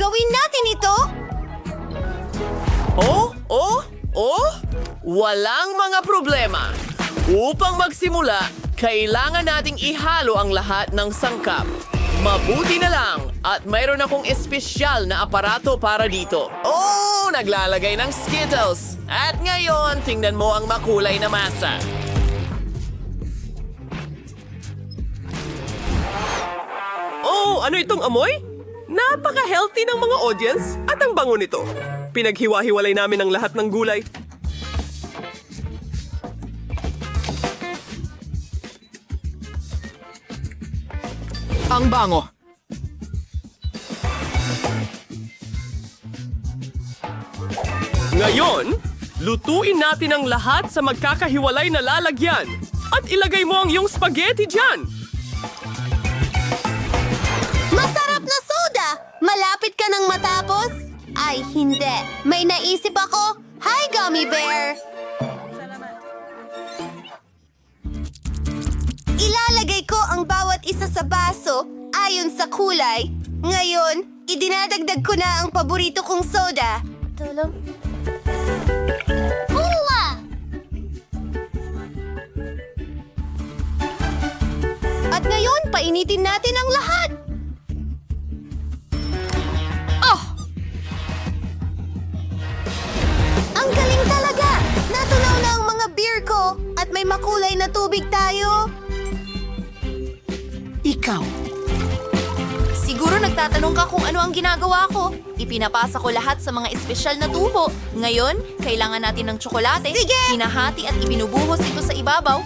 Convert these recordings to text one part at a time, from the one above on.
Gawin natin ito! Walang mga problema. Upang magsimula, kailangan nating ihalo ang lahat ng sangkap. Mabuti na lang at mayroon akong espesyal na aparato para dito. Naglalagay ng Skittles. At ngayon, tingnan mo ang makulay na masa. Ano itong amoy? Napaka-healthy ng mga audience at ang bango nito. Pinaghiwa-hiwalay namin ang lahat ng gulay. Ang bango. Ngayon, lutuin natin ang lahat sa magkakahiwalay na lalagyan. At ilagay mo ang iyong spaghetti dyan. Masarap na soda! Malapit ka nang matapos? Ay, hindi. May naisip ako. Hi, Gummy Bear! Ilalagay ko ang bawat isa sa baso ayon sa kulay. Ngayon, idinadagdag ko na ang paborito kong soda. Tulong. Hula! At ngayon, painitin natin ang lahat. Ang galing talaga! Natunaw na ang mga beer ko at may makulay na tubig tayo. Ikaw. Siguro nagtatanong ka kung ano ang ginagawa ko. Ipinapasa ko lahat sa mga espesyal na tubo. Ngayon, kailangan natin ng tsokolate. Sige! Hinahati at ibinubuhos ito sa ibabaw.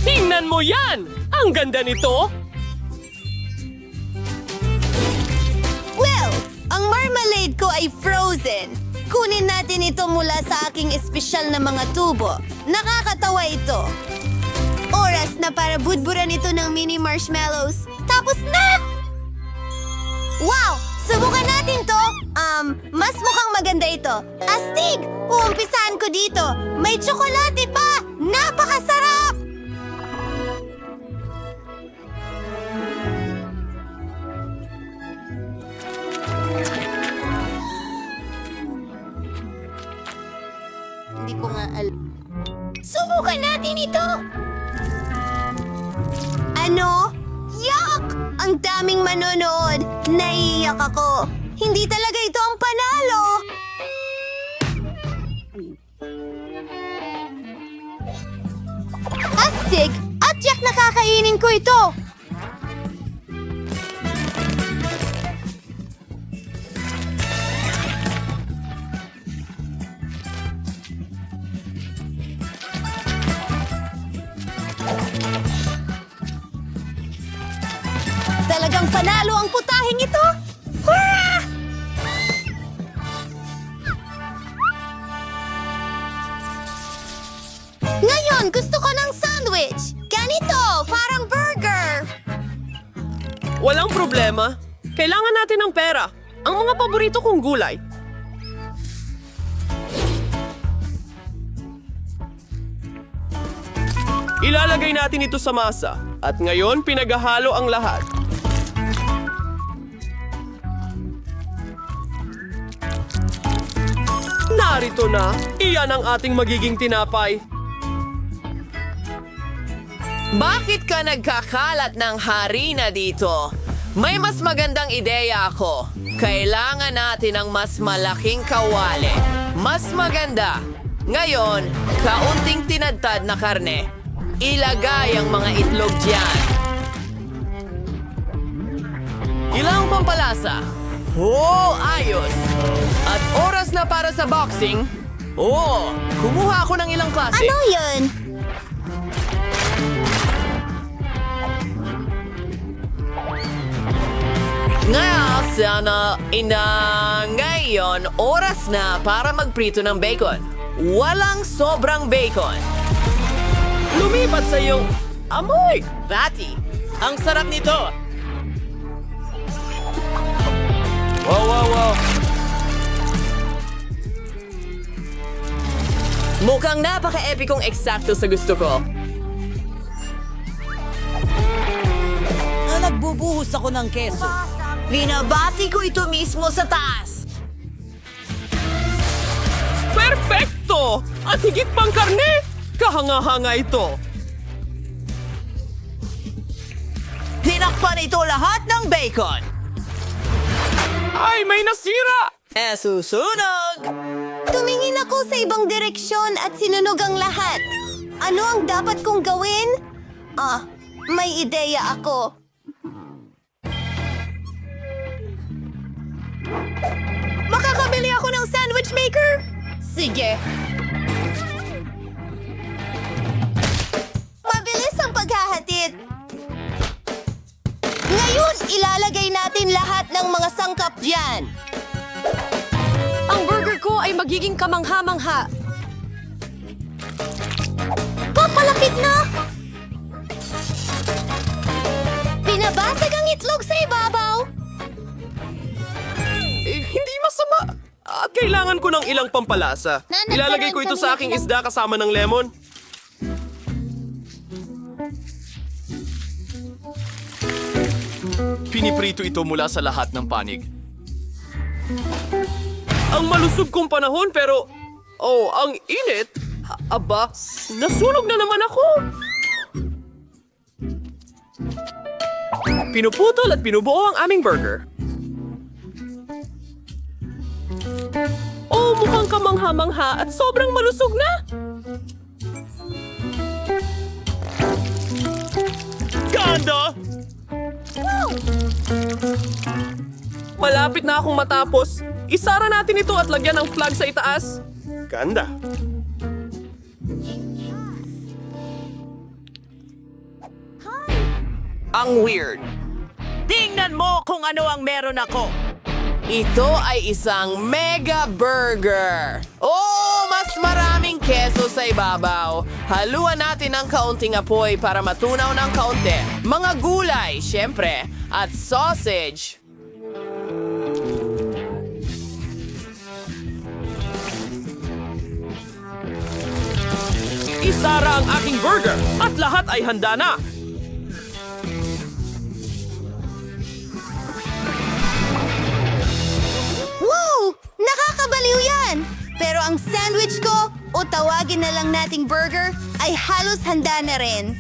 Tingnan mo yan! Ang ganda nito! Well, ang marmalade ko ay frozen. Kunin natin ito mula sa aking espesyal na mga tubo. Nakakatawa ito. Oras na para budburan ito ng mini marshmallows. Tapos na! Wow! Subukan natin to! Mas mukhang maganda ito. Astig! Uumpisahan ko dito. May tsokolate pa! Napakasarap! Hindi ko nga alam. Subukan natin ito! Ano? Yuck! Ang daming manonood. Naiiyak ako. Hindi talaga ito ang panalo. Astig! At yak nakakainin ko ito! Talagang panalo ang putahing ito! Hurrah! Ngayon, gusto ko ng sandwich! Ganito! Parang burger! Walang problema. Kailangan natin ng pera. Ang mga paborito kong gulay. Ilalagay natin ito sa masa. At ngayon, pinaghahalo ang lahat. Narito na. Iyan ang ating magiging tinapay. Bakit ka nagkakalat ng harina dito? May mas magandang ideya ako. Kailangan natin ng mas malaking kawali. Mas maganda. Ngayon, kaunting tinadtad na karne. Ilagay ang mga itlog diyan. Ilang pampalasa. Ayos. At oras na para sa boxing. Kumuha ako ng ilang klase. Ano yun? Ngayon, oras na para magprito ng bacon. Walang sobrang bacon. Lumipat sa iyong amoy. Patty, ang sarap nito. Wow. Mukhang napaka-epikong eksakto sa gusto ko. Nagbubuhos ako ng keso. Binabati ko ito mismo sa taas. Perfecto! At higit pang karne! Kahanga-hanga ito. Tinakpan ito lahat ng bacon. Ay, may nasira! Susunog! Tumingin ako sa ibang direksyon at sinunog ang lahat. Ano ang dapat kong gawin? May ideya ako. Makakabili ako ng sandwich maker? Sige. Mabilis ang paghahatid. Ngayon, ilalagay natin lahat ng mga sangkap diyan. Ang burger ko ay magiging kamangha-mangha. Papalapit na! Pinabasag ang itlog sa ibabaw. Hindi masama. At kailangan ko ng ilang pampalasa. Ilalagay ko ito sa aking isda kasama ng lemon. Piniprito ito mula sa lahat ng panig. Ang malusog kong panahon pero... Oh, ang init! Aba, nasunog na naman ako! Pinuputol at pinubuo ang aming burger. Oh, mukhang kamangha-mangha at sobrang malusog na! Ganda! Malapit na akong matapos. Isara natin ito at lagyan ng flag sa itaas. Ganda. Ang weird. Tingnan mo kung ano ang meron ako. Ito ay isang mega burger. Oh, mas maraming keso sa ibabaw. Haluan natin ng kaunting apoy para matunaw ng kaunti. Mga gulay, syempre, at sausage. Isara ang aking burger at lahat ay handa na. Wow! Nakakabaliw yan! Pero ang sandwich ko, o tawagin na lang nating burger, ay halos handa na rin.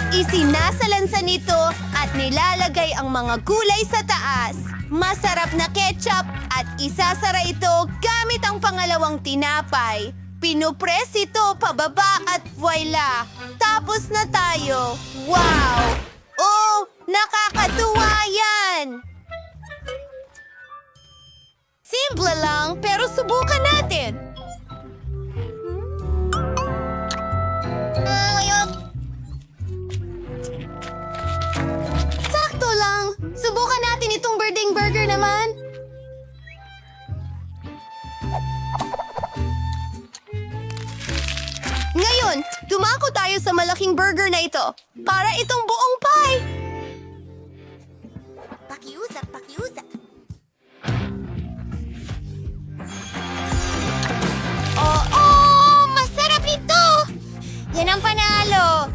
Isinasalansan nito at nilalagay ang mga gulay sa taas. Masarap na ketchup at isasara ito gamit ang pangalawang tinapay. Pinupress ito pababa at voila! Tapos na tayo! Wow! Oh! Nakakatuwa yan! Simple lang, pero subukan natin. Sakto lang. Subukan natin itong birding burger naman. Ngayon, dumako tayo sa malaking burger na ito. Para itong buong pie. Pakiusap, pakiusap. Oo! Masarap ito! Yan ang panalo!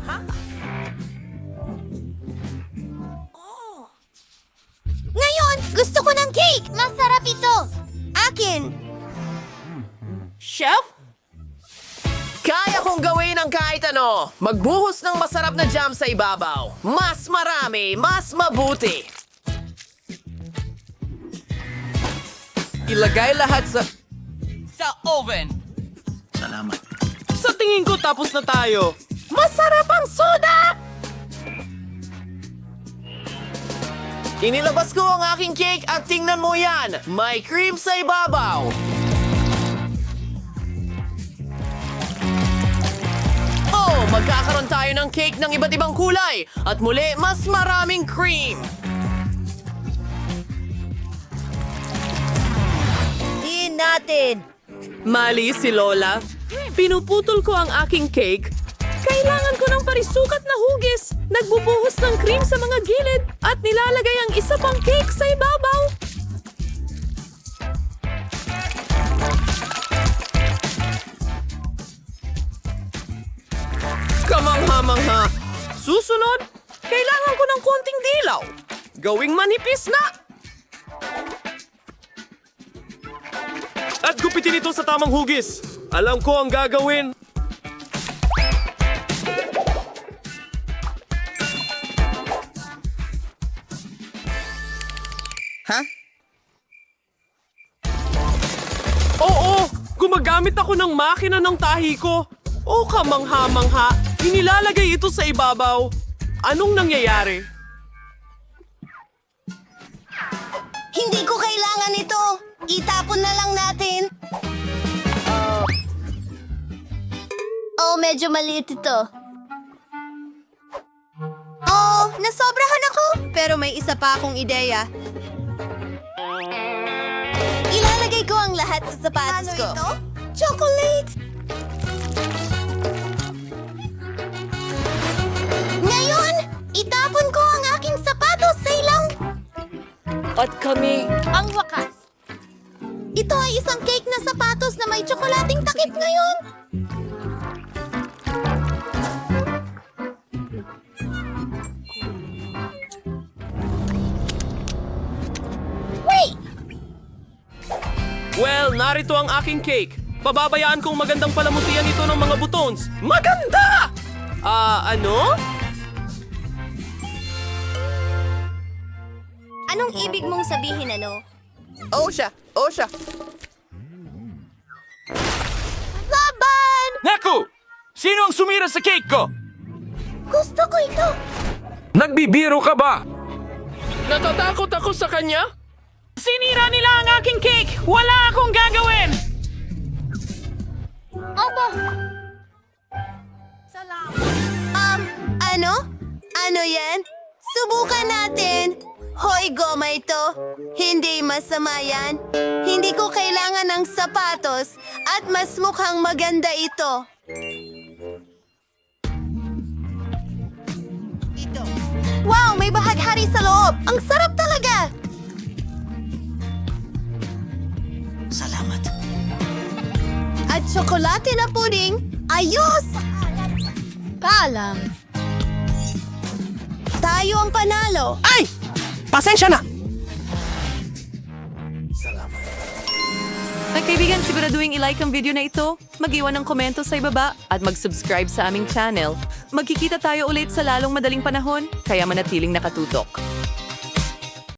Ngayon, gusto ko ng cake! Masarap ito! Akin! Chef? Kaya kong gawin ang kahit ano. Magbuhos ng masarap na jam sa ibabaw. Mas marami, mas mabuti. Ilagay lahat sa oven. Sa tingin ko tapos na tayo. Masarap ang soda! Inilabas ko ang aking cake at tingnan mo yan. May cream sa ibabaw. Oh, magkakaroon tayo ng cake ng iba't ibang kulay. At muli, mas maraming cream. Diin natin. Mali si Lola. Pinuputol ko ang aking cake. Kailangan ko ng parisukat na hugis. Nagbubuhos ng cream sa mga gilid at nilalagay ang isa pang cake sa ibabaw. susunod? Kailangan ko ng konting dilaw. Gawing manipis na! At gupitin ito sa tamang hugis. Alam ko ang gagawin. Oo! Gumagamit ako ng makina ng tahi ko. O kamangha-mangha, inilalagay ito sa ibabaw. Anong nangyayari? Hindi ko kailangan ito. Itapon na lang natin. Oh, medyo maliit ito. Oh, nasobrahan ako. Pero may isa pa akong ideya. Ilalagay ko ang lahat sa sapatos ko. Ito? Chocolate! Ngayon, itapon ko ang aking sapatos sa ilaw. At kami... Ang wakas. Ito ay isang cake na sapatos na may tsokolating takip ngayon. Wait! Well, narito ang aking cake. Pababayaan kong magandang palamutian ito ng mga buttons. Maganda! Ano? Anong ibig mong sabihin, ano? Osha! Osha! Laban! Naku! Sino ang sumira sa cake ko? Gusto ko ito. Nagbibiro ka ba? Natatakot ako sa kanya? Sinira nila ang aking cake! Wala akong gagawin! Opo. Ano? Ano yan? Subukan natin. Hoy, goma ito. Hindi masama yan. Hindi ko kailangan ng sapatos at mas mukhang maganda ito. Ito. Wow, may bahaghari sa loob. Ang sarap talaga. Salamat. At tsokolate na puding. Ayos! Paalam. Tayo ang panalo. Ay! Pasensya na! Mga kaibigan, siguraduhin i-like ang video na ito, mag-iwan ng komento sa ibaba, at mag-subscribe sa aming channel. Magkikita tayo ulit sa lalong madaling panahon, kaya manatiling nakatutok.